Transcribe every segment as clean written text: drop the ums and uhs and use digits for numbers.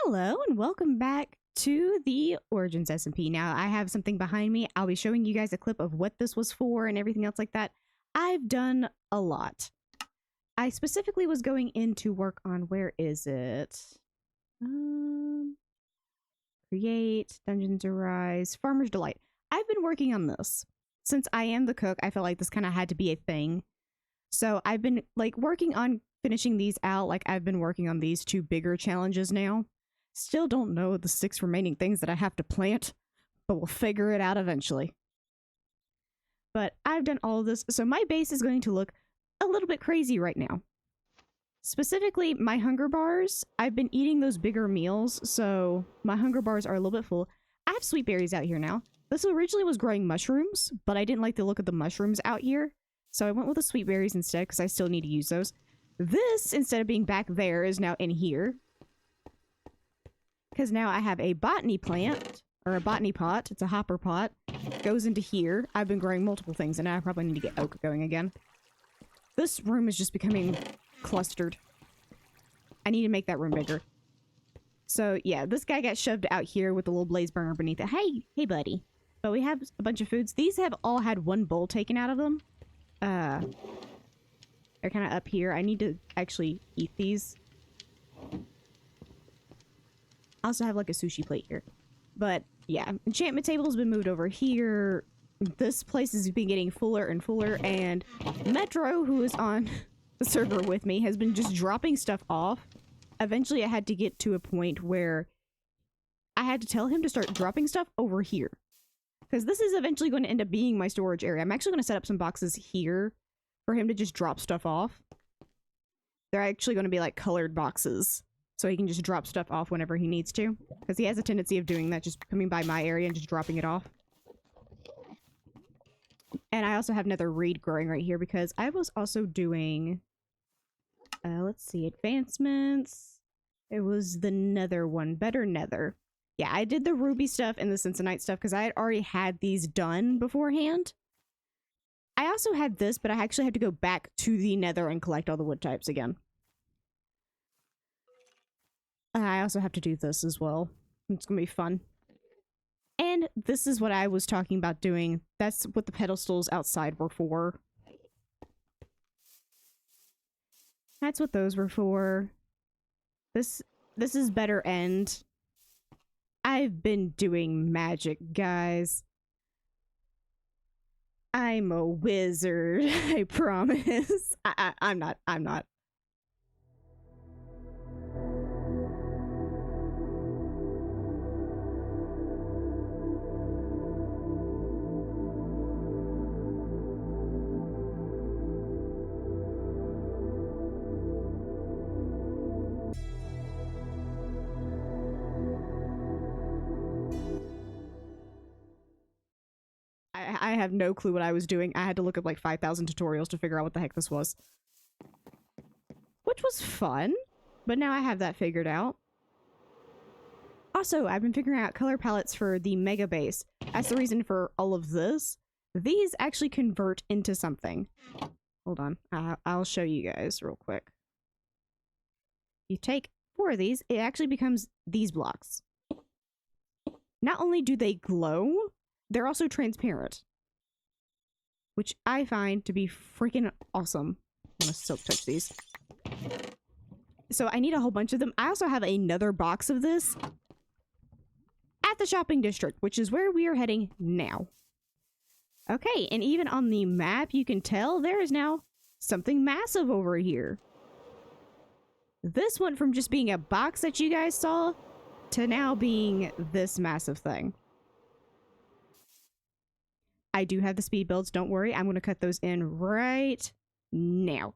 Hello and welcome back to the Origins SMP. Now, I have something behind me. I'll be showing you guys a clip of what this was for and everything else like that. I've done a lot. I specifically was going in to work on, where is it? Create, Dungeons Arise, Farmer's Delight. I've been working on this. Since I am the cook, I felt like this kind of had to be a thing. So I've been working on finishing these out. I've been working on these two bigger challenges now. Still don't know the 6 remaining things that I have to plant, but we'll figure it out eventually. But I've done all of this, so my base is going to look a little bit crazy right now. Specifically, my hunger bars, I've been eating those bigger meals, so my hunger bars are a little bit full. I have sweet berries out here now. This originally was growing mushrooms, but I didn't like the look of the mushrooms out here, so I went with the sweet berries instead because I still need to use those. This, instead of being back there, is now in here. Because now I have a botany plant, or a botany pot. It's a hopper pot. Goes into here. I've been growing multiple things, and now I probably need to get oak going again. This room is just becoming clustered. I need to make that room bigger. So, yeah, this guy got shoved out here with a little blaze burner beneath it. Hey, buddy. But we have a bunch of foods. These have all had one bowl taken out of them. They're kind of up here. I need to actually eat these. I also have a sushi plate here. But yeah, enchantment table has been moved over here. This place has been getting fuller and fuller, and Metro, who is on the server with me, has been just dropping stuff off. Eventually I had to get to a point where I had to tell him to start dropping stuff over here. Because this is eventually going to end up being my storage area. I'm actually going to set up some boxes here for him to just drop stuff off. They're actually going to be colored boxes. So he can just drop stuff off whenever he needs to. Because he has a tendency of doing that, just coming by my area and just dropping it off. And I also have another reed growing right here because I was also doing... let's see, advancements. It was the nether one, better nether. Yeah, I did the ruby stuff and the Cincinnite stuff because I had already had these done beforehand. I also had this, but I actually had to go back to the nether and collect all the wood types again. I also have to do this as well. It's gonna be fun. And this is what I was talking about doing. That's what the pedestals outside were for. That's what those were for. This is better end. I've been doing magic, guys. I'm a wizard, I promise. I'm not. I have no clue what I was doing. I had to look up 5,000 tutorials to figure out what the heck this was. Which was fun, but now I have that figured out. Also, I've been figuring out color palettes for the mega base. That's the reason for all of this. These actually convert into something. Hold on. I'll show you guys real quick. You take 4 of these, it actually becomes these blocks. Not only do they glow, they're also transparent. Which I find to be freaking awesome. I'm gonna silk touch these. So I need a whole bunch of them. I also have another box of this at the shopping district, which is where we are heading now. Okay, and even on the map, you can tell there is now something massive over here. This went from just being a box that you guys saw to now being this massive thing. I do have the speed builds, don't worry. I'm going to cut those in right now.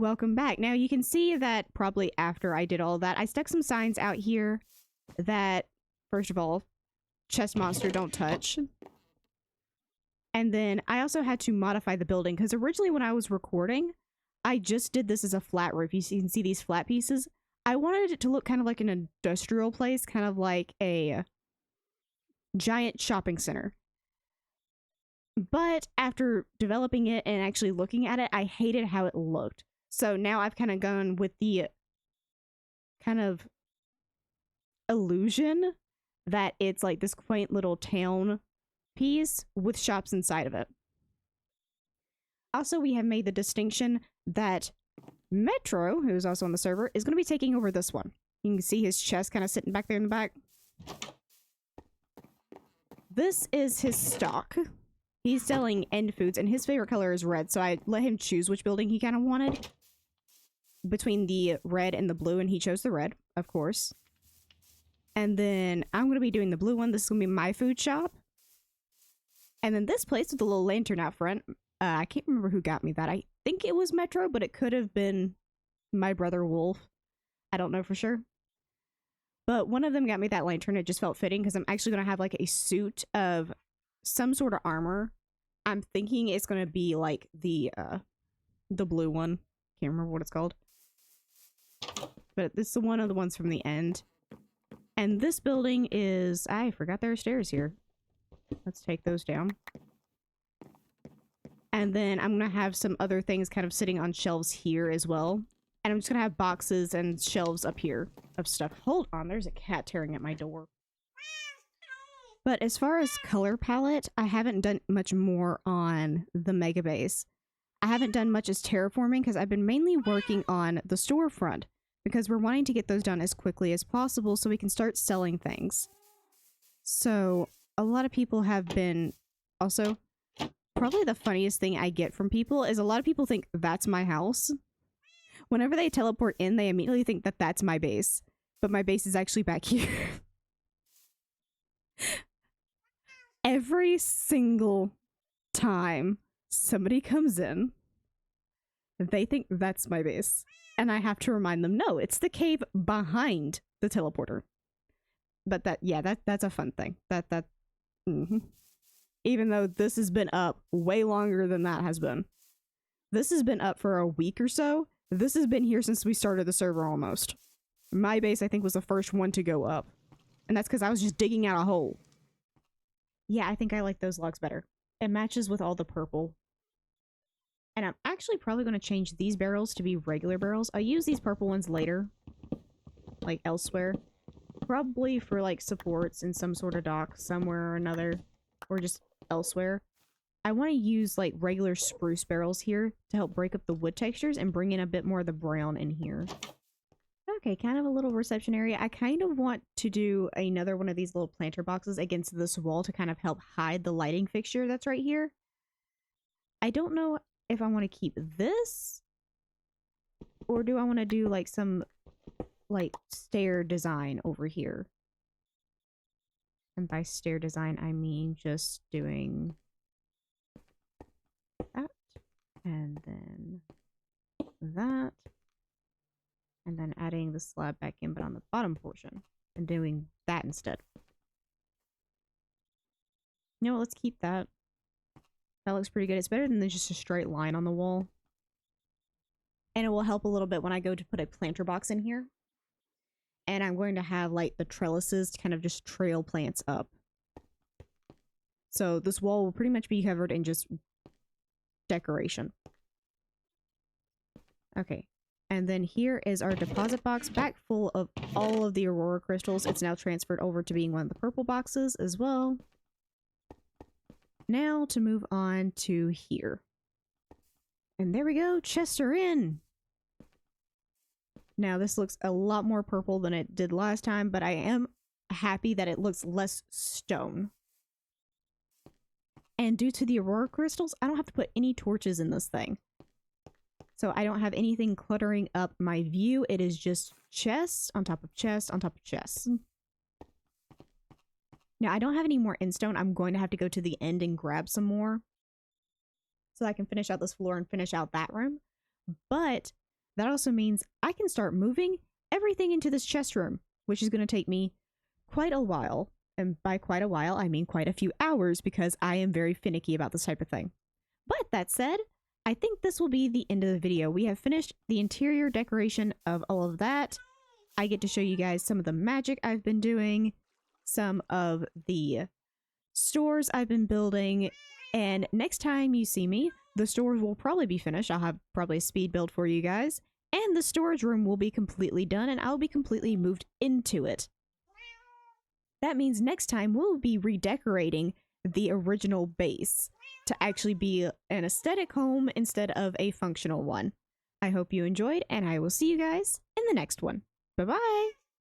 welcome back. Now you can see that probably after I did all of that, I stuck some signs out here that, first of all, chest monster don't touch. And then I also had to modify the building because originally when I was recording, I just did this as a flat roof. You can see these flat pieces. I wanted it to look kind of like an industrial place, kind of like a giant shopping center. But after developing it and actually looking at it, I hated how it looked. So now I've kind of gone with the kind of illusion that it's like this quaint little town piece with shops inside of it. Also, we have made the distinction that Metro, who's also on the server, is going to be taking over this one. You can see his chest kind of sitting back there in the back. This is his stock. He's selling end foods, and his favorite color is red, so I let him choose which building he kind of wanted between the red and the blue, and he chose the red, of course. And then I'm going to be doing the blue one. This is going to be my food shop. And then this place with the little lantern out front, I can't remember who got me that. I think it was Metro, but it could have been my brother Wolf. I don't know for sure. But one of them got me that lantern. It just felt fitting because I'm actually going to have like a suit of some sort of armor. I'm thinking it's going to be like the blue one. Can't remember what it's called. But this is one of the ones from the end. And this building is... I forgot there are stairs here. Let's take those down. And then I'm going to have some other things kind of sitting on shelves here as well. And I'm just going to have boxes and shelves up here of stuff. Hold on, there's a cat tearing at my door. But as far as color palette, I haven't done much more on the Mega Base. I haven't done much as terraforming because I've been mainly working on the storefront because we're wanting to get those done as quickly as possible so we can start selling things. So a lot of people have been also... Probably the funniest thing I get from people is a lot of people think that's my house. Whenever they teleport in, they immediately think that that's my base. But my base is actually back here. Every single time somebody comes in, they think that's my base. And I have to remind them, no, it's the cave behind the teleporter. But that's a fun thing. Even though this has been up way longer than that has been. This has been up for a week or so. This has been here since we started the server almost. My base, I think, was the first one to go up. And that's because I was just digging out a hole. Yeah, I think I like those logs better. It matches with all the purple. And I'm actually probably going to change these barrels to be regular barrels. I'll use these purple ones later. Like elsewhere. Probably for like supports in some sort of dock somewhere or another. Or just elsewhere. I want to use like regular spruce barrels here to help break up the wood textures and bring in a bit more of the brown in here. Okay, kind of a little reception area. I kind of want to do another one of these little planter boxes against this wall to kind of help hide the lighting fixture that's right here. I don't know if I want to keep this or do I want to do like some like stair design over here. And by stair design, I mean just doing that, and then that, and then adding the slab back in, but on the bottom portion, and doing that instead. You know what, let's keep that. That looks pretty good. It's better than just a straight line on the wall. And it will help a little bit when I go to put a planter box in here. And I'm going to have like the trellises to kind of just trail plants up. So this wall will pretty much be covered in just decoration. Okay. And then here is our deposit box back full of all of the Aurora crystals. It's now transferred over to being one of the purple boxes as well. Now to move on to here. And there we go. Chests are in. Now, this looks a lot more purple than it did last time, but I am happy that it looks less stone. And due to the Aurora crystals, I don't have to put any torches in this thing. So I don't have anything cluttering up my view. It is just chests on top of chests on top of chests. Now, I don't have any more endstone. I'm going to have to go to the end and grab some more. So I can finish out this floor and finish out that room. But that also means I can start moving everything into this chest room, which is going to take me quite a while. And by quite a while, I mean quite a few hours because I am very finicky about this type of thing. But that said, I think this will be the end of the video. We have finished the interior decoration of all of that. I get to show you guys some of the magic I've been doing, some of the stores I've been building, and next time you see me, the stores will probably be finished. I'll have probably a speed build for you guys, and the storage room will be completely done, and I'll be completely moved into it. That means next time we'll be redecorating the original base to actually be an aesthetic home instead of a functional one. I hope you enjoyed, and I will see you guys in the next one. Bye-bye!